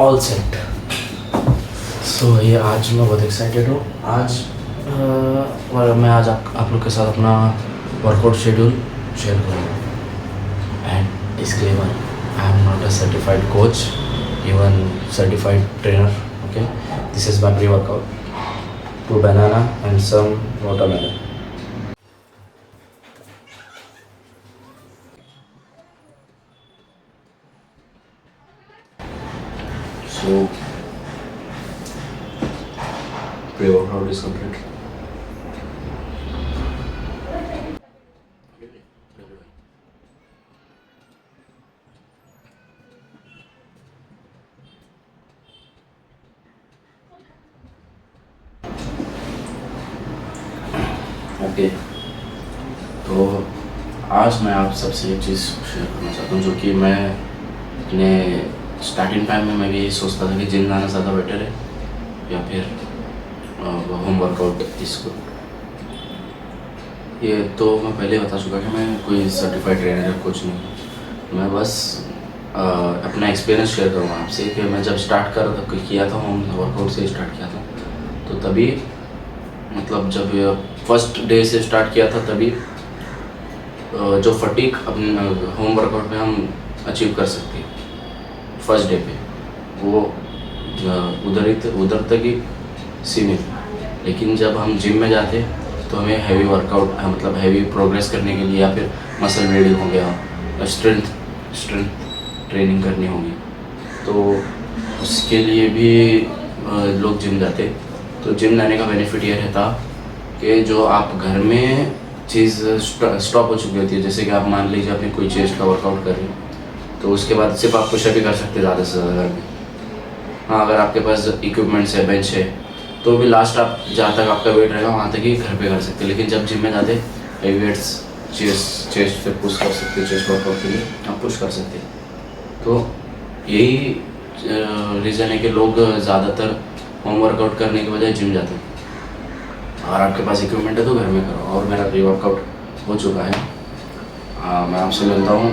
All set. सो ये आज मैं बहुत एक्साइटेड हूँ। आज मैं आज आप लोग के साथ अपना वर्कआउट शेड्यूल शेयर करूँगा। And disclaimer, I am not a certified coach, even certified trainer. Okay, this is my pre workout, 2 banana and some watermelon. So pre-workout is complete. Okay, तो आज मैं आप सबसे एक चीज़ शेयर करना चाहता हूँ, जो कि मैं अपने स्टार्टिंग टाइम में मैं भी सोचता था कि जिम जाना ज़्यादा बेटर है या फिर होम वर्कआउट इसको। ये तो मैं पहले बता चुका कि मैं कोई सर्टिफाइड ट्रेनर या कोच नहीं हूँ। मैं बस अपना एक्सपीरियंस शेयर करूँगा आपसे कि मैं जब स्टार्ट किया था, होम वर्कआउट से स्टार्ट किया था, तो तभी मतलब जब फर्स्ट डे से स्टार्ट किया था तभी जो फटीक अपने होम वर्कआउट में हम अचीव कर सकते हैं फर्स्ट डे पे, वो उधर तक ही सीमित। लेकिन जब हम जिम में जाते तो हमें हैवी वर्कआउट मतलब हैवी प्रोग्रेस करने के लिए या फिर मसल बिल्डिंग हो गया, स्ट्रेंथ ट्रेनिंग करनी होगी, तो उसके लिए भी लोग जिम जाते। तो जिम जाने का बेनिफिट ये रहता कि जो आप घर में चीज़ स्टॉप हो चुकी होती है, जैसे कि आप मान लीजिए अपनी कोई चेस्ट का वर्कआउट कर रहे हैं, तो उसके बाद सिर्फ आप पुशअप ही कर सकते हैं ज़्यादा से ज़्यादा घर में। हाँ, अगर आपके पास इक्विपमेंट्स है, बेंच है, तो भी लास्ट आप जहाँ तक आपका वेट रहेगा वहाँ तक ही घर पे कर सकते हैं। लेकिन जब जिम में जाते हेवी वेट्स चेस्ट पे पुश कर सकते हैं, चेस्ट वर्कआउट के लिए आप पुश कर सकते हैं। तो यही रीज़न है कि लोग ज़्यादातर होम वर्कआउट करने के बजाय जिम जाते हैं। और आपके पास इक्विपमेंट है तो घर में करो। और मेरा प्री वर्कआउट हो चुका है, मैं आपसे मिलता हूँ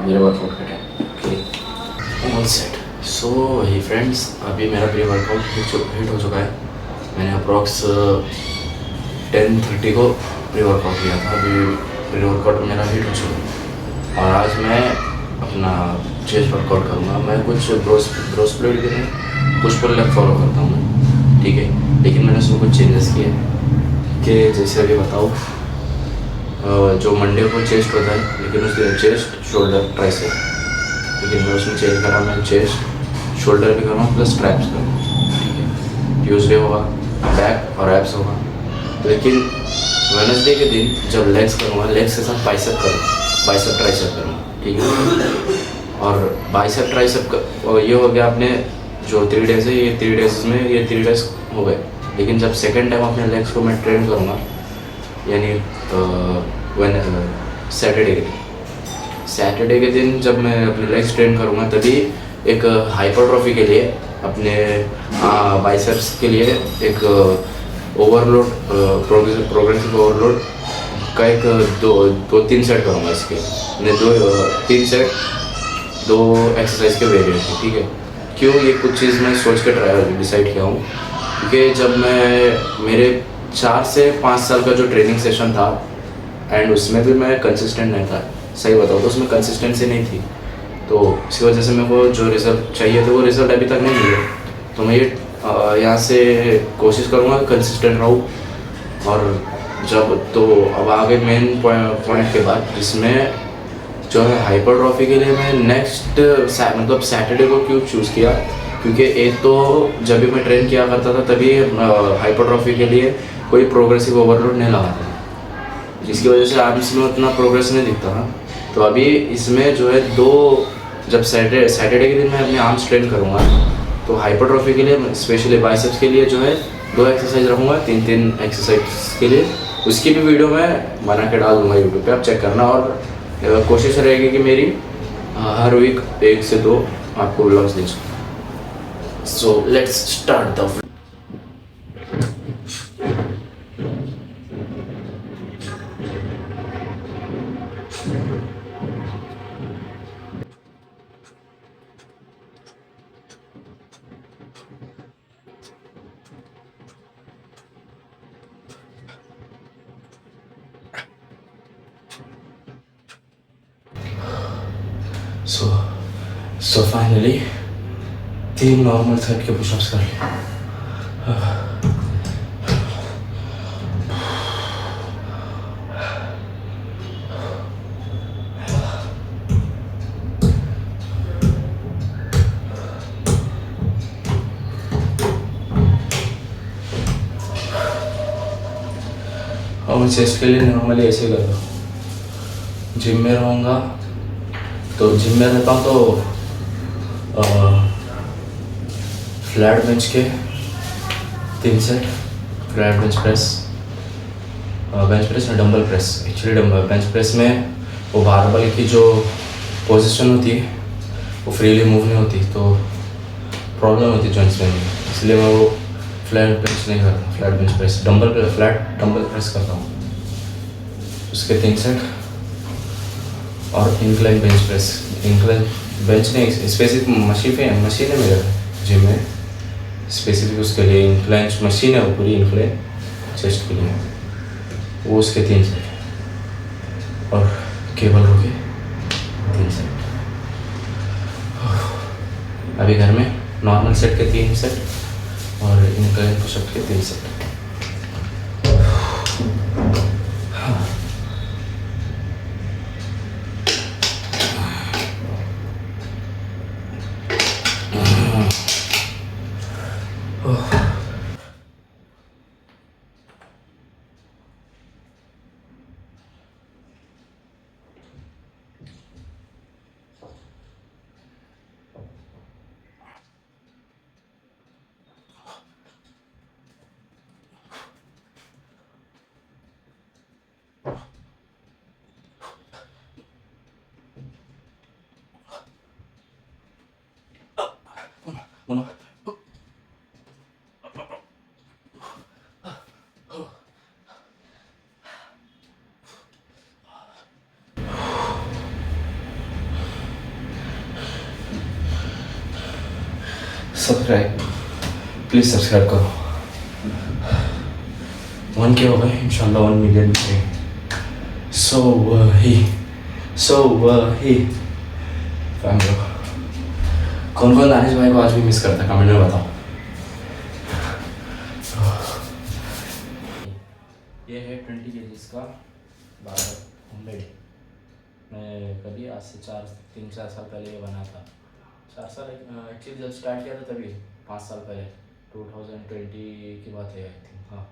मेरे वर्कआउट के time. All set. So hi friends, अभी मेरा प्री वर्कआउट हिट हो चुका है। मैंने अप्रॉक्स 10:30 को प्री वर्कआउट किया था। अभी प्री वर्कआउट मेरा हिट हो चुका है और आज मैं अपना चेस्ट वर्कआउट करूँगा। मैं कुछ ब्रो स्प्लिट के लिए पुश पुल लेग फॉलो करता हूँ मैं, ठीक है। लेकिन मैंने उसमें कुछ चेंजेस किए कि जैसे अभी बताऊँ, जो मंडे को चेस्ट होता है, लेकिन उस दिन चेस्ट शोल्डर ट्राइसेप, लेकिन मैं उसमें चेंज करा, मैं चेस्ट शोल्डर भी करूँगा प्लस ट्रैप्स करूँगा, ठीक है। ट्यूसडे होगा बैक और एब्स होगा, लेकिन वेडनेसडे के दिन जब लेग्स करूँगा, लेग्स के साथ बाइसेप ट्राइसेप करूँगा, ठीक है। और बाइसेप ट्राइसेप ये हो गया अपने जो 3 डेज है, ये 3 डेज में ये 3 डेज हो गए। लेकिन जब सेकेंड टाइम अपने लेग्स को मैं ट्रेन करूँगा, यानी सैटरडे के दिन जब मैं अपने लेग्स ट्रेन करूँगा, तभी एक हाइपरट्रॉफी के लिए अपने बाइसेप्स के लिए एक ओवरलोड प्रोग्रेसिव ओवरलोड का एक 2-3 सेट करूँगा। इसके मैंने 3 सेट 2 एक्सरसाइज के वेरिएंट, ठीक है। क्यों, ये कुछ चीज़ मैं सोच के डिसाइड किया हूँ, क्योंकि जब मेरे 4 से 5 साल का जो ट्रेनिंग सेशन था, एंड उसमें भी मैं कंसिस्टेंट नहीं था, सही बताऊँ तो उसमें कंसिस्टेंसी नहीं थी। तो इसी वजह से मेरे को जो रिज़ल्ट चाहिए थे वो रिज़ल्ट अभी तक नहीं मिले। तो मैं ये यहाँ से कोशिश करूँगा कंसिस्टेंट रहूँ। और जब तो अब आगे मेन पॉइंट के बाद, जिसमें जो है हाइपरट्रॉफी के लिए मैं नेक्स्ट मतलब सैटरडे को क्यों चूज़ किया, क्योंकि एक तो जब भी मैं ट्रेन किया करता था तभी हाइपरट्रॉफी के लिए कोई प्रोग्रेसिव ओवरलोड नहीं लगाता था, जिसकी वजह से आर्म्स में उतना प्रोग्रेस नहीं दिखता था। तो अभी इसमें जो है जब सैटरडे के दिन मैं अपने आर्म्स ट्रेन करूँगा, तो हाइपरट्रॉफी के लिए स्पेशली बाइसेप्स के लिए जो है 2 एक्सरसाइज रखूँगा, 3 एक्सरसाइज के लिए। उसकी भी वीडियो मैं बना के डाल दूँगा यूट्यूब पे, आप चेक करना। और कोशिश रहेगी कि मेरी हर वीक 1 से 2 आपको व्लॉग्स दे सकूँ। So let's start the so so finally 3 normal set के पुशअप्स कर लिए। और मैं चेस्ट के लिए नॉर्मली ऐसे ही करता हूँ। जिम में रहूँगा तो जिम में रहता हूँ तो फ्लैट बेंच के 3 सेट, फ्लैट बेंच प्रेस, में dumbbell press. Actually dumbbell bench press में वो बारबल की जो पोजीशन होती है वो फ्रीली मूव नहीं होती, तो प्रॉब्लम होती है जॉइंट्स में, इसलिए मैं वो फ्लैट बेंच नहीं करता। Flat bench press flat dumbbell press करता हूँ, उसके 3 सेट। और incline bench press, incline bench नहीं, स्पेसिफिक मशीन है मेरे जिम में, स्पेसिफिक उसके लिए इंक्लाइन मशीन है, वो पूरी इंक्लाइन चेस्ट के लिए, वो उसके 3 सेट। और केबल रो के 3 सेट। अभी घर में नॉर्मल सेट के 3 सेट और इंक्लाइन पुशअप के 3 सेट। प्लीज़ सब्सक्राइब करो। 1K हो गए, इंशाल्लाह 1 मिलियन पे। सो वही फैमिली, कौन कौन दानिश भाई को आज भी मिस करता है, कमेंट में बताओ। ये है 20 kg का बारबल होममेड। मैं कभी आज से 3-4 साल पहले ये बना था। 4 साल एक्चुअली जब स्टार्ट किया था तभी 5 साल पहले 2020 की बात है, आई थिंक। हाँ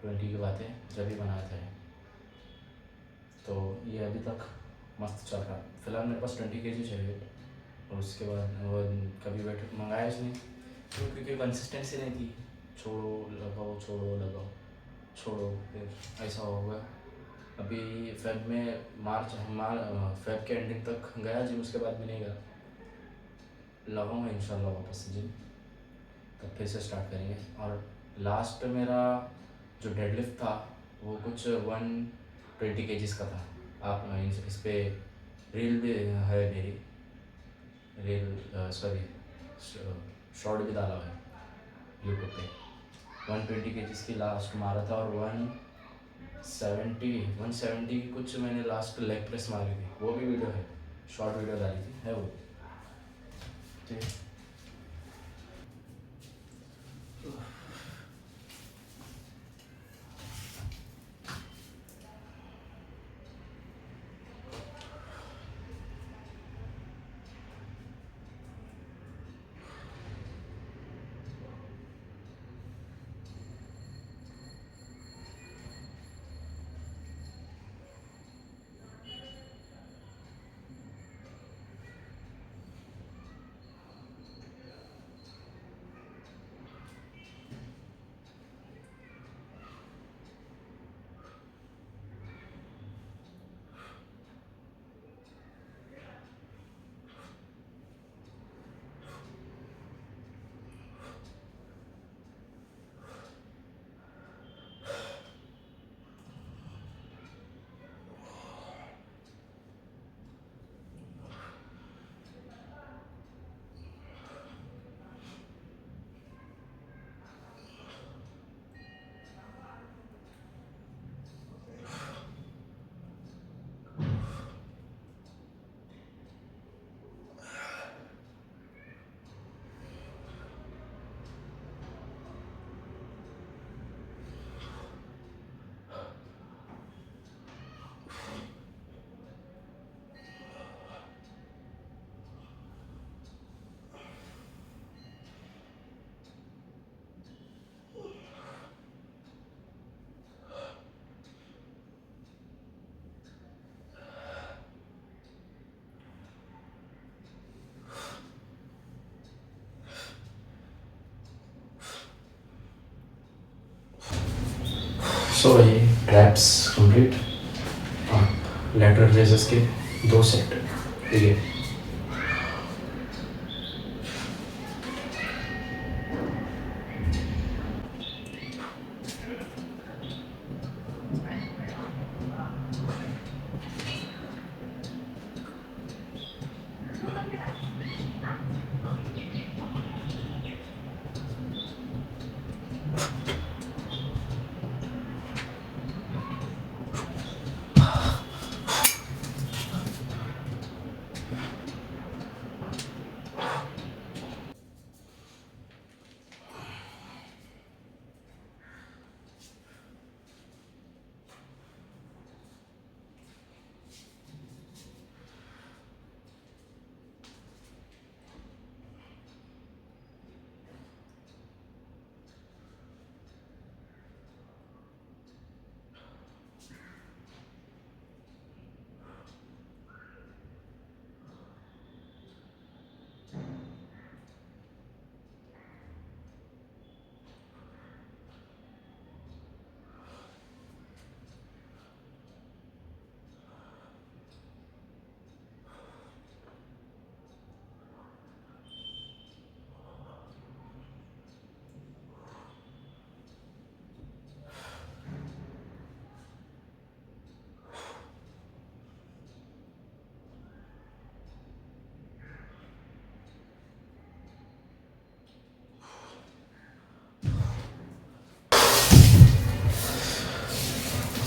20 की बात है जब ही बनाया था। तो ये अभी तक मस्त चल रहा है। फिलहाल मेरे पास 20 kg है वेट, और उसके बाद वो कभी वेट मंगाया नहीं क्योंकि कंसिस्टेंसी नहीं थी। छोड़ो लगाओ, छोड़ो लगाओ, छोड़ो, फिर ऐसा हो गया। अभी फेब के एंडिंग तक गया जिम, उसके बाद भी नहीं गया। लगाऊंगा इंशाल्लाह वापस से जिम, तब फिर से स्टार्ट करेंगे। और लास्ट मेरा जो डेडलिफ्ट था वो कुछ 120 kg का था। आप इस पे रील भी है मेरी, सॉरी शॉर्ट भी डाला है यूट्यूब पे। 120 kg की लास्ट मारा था, और 170 की कुछ मैंने लास्ट लेग प्रेस मारी थी, वो भी वीडियो है, शॉर्ट वीडियो डाली थी, है वो। ठीक। सो ये ट्रैप्स कंप्लीट, लेटरल रेजेस के 2 सेट, ठीक है।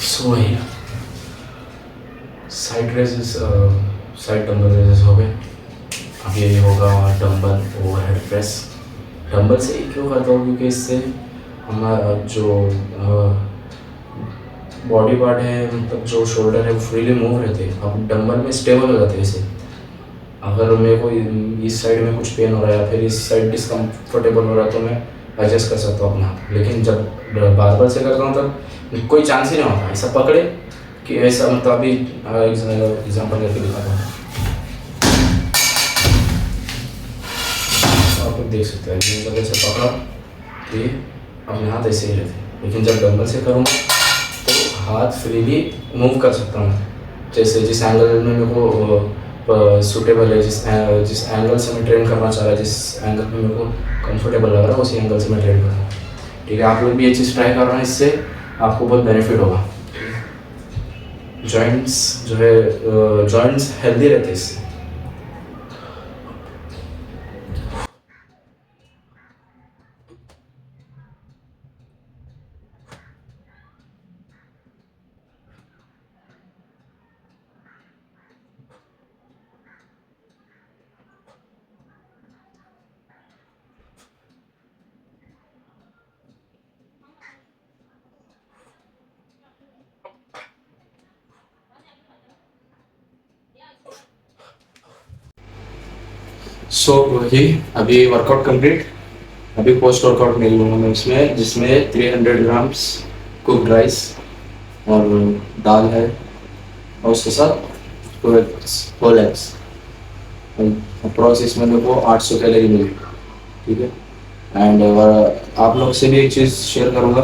सो वही side raises, side dumbbell raises हो गए। अब ये होगा डंबल ओवरहेड प्रेस। डंबल से ही क्यों करता हूँ, क्योंकि इससे हमारा जो बॉडी पार्ट है, मतलब जो शोल्डर है, वो फ्रीली मूव रहते हैं। अब डंबल में स्टेबल हो जाते हैं इसे। अगर मेरे को इस साइड में कुछ पेन हो रहा है या फिर इस साइड डिस्कम्फर्टेबल हो रहा है तो मैं एडजस्ट कर सकता हूँ अपना हाथ। लेकिन जब बार से करता हूँ तब कोई चांस ही नहीं होता ऐसा पकड़े कि ऐसा, मतलब अभी एग्जाम्पल करके दिखाता हूँ, आप लोग देख सकते हैं जब ऐसे पकड़ा तो ये अपने हाथ ऐसे ही रहते हैं। लेकिन जब डंबल से करूँगा तो हाथ फ्रीली मूव कर सकता हूँ, जैसे जिस एंगल में मेरे को सूटेबल है, जिस एंगल से मैं ट्रेन करना चाह रहा है, जिस एंगल में मेरे को कंफर्टेबल लग रहा है, उसी एंगल से मैं ट्रेन करूँगा। ठीक है, आप लोग भी ये चीज़ ट्राई कर रहे हैं, इससे आपको बहुत बेनिफिट होगा। जॉइंट्स जो है, जॉइंट्स हेल्दी रहते हैं इससे। सो ये अभी वर्कआउट कंप्लीट। अभी पोस्ट वर्कआउट मिल लूँगा मैं इसमें, जिसमें 300 ग्राम्स कुक्ड राइस और दाल है, और उसके साथ होल एग्स। अप्रॉक्स इसमें मेरे को 800 कैलोरी मिली। ठीक है, एंड आप लोग से भी एक चीज़ शेयर करूँगा,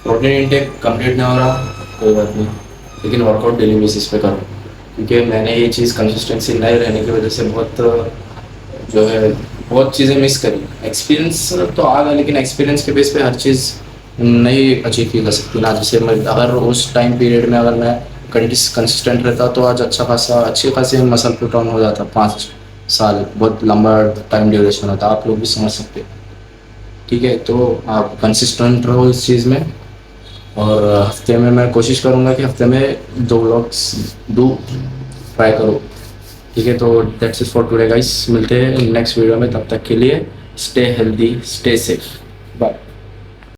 प्रोटीन इंटेक कंप्लीट नहीं हो रहा कोई बात नहीं, लेकिन वर्कआउट डेली बेसिस पे करो, क्योंकि मैंने ये चीज़ कंसिस्टेंसी नहीं रहने की वजह से जो है बहुत चीज़ें मिस करी। एक्सपीरियंस तो आ गया, लेकिन एक्सपीरियंस के बेस पे हर चीज़ नहीं अचीव की जा सकती ना। जैसे मैं अगर उस टाइम पीरियड में अगर मैं कंसिस्टेंट रहता तो आज अच्छी खासी मसल पुट ऑन हो जाता। 5 साल बहुत लंबा टाइम ड्यूरेशन होता, आप लोग भी समझ सकते हैं। ठीक है, तो आप कंसिस्टेंट रहो इस चीज़ में, और हफ्ते में मैं कोशिश करूँगा कि हफ्ते में 2 व्लॉग्स ट्राई करो। ठीक है, तो that's it for today guys, मिलते हैं नेक्स्ट वीडियो में। तब तक के लिए स्टे हेल्दी, स्टे सेफ।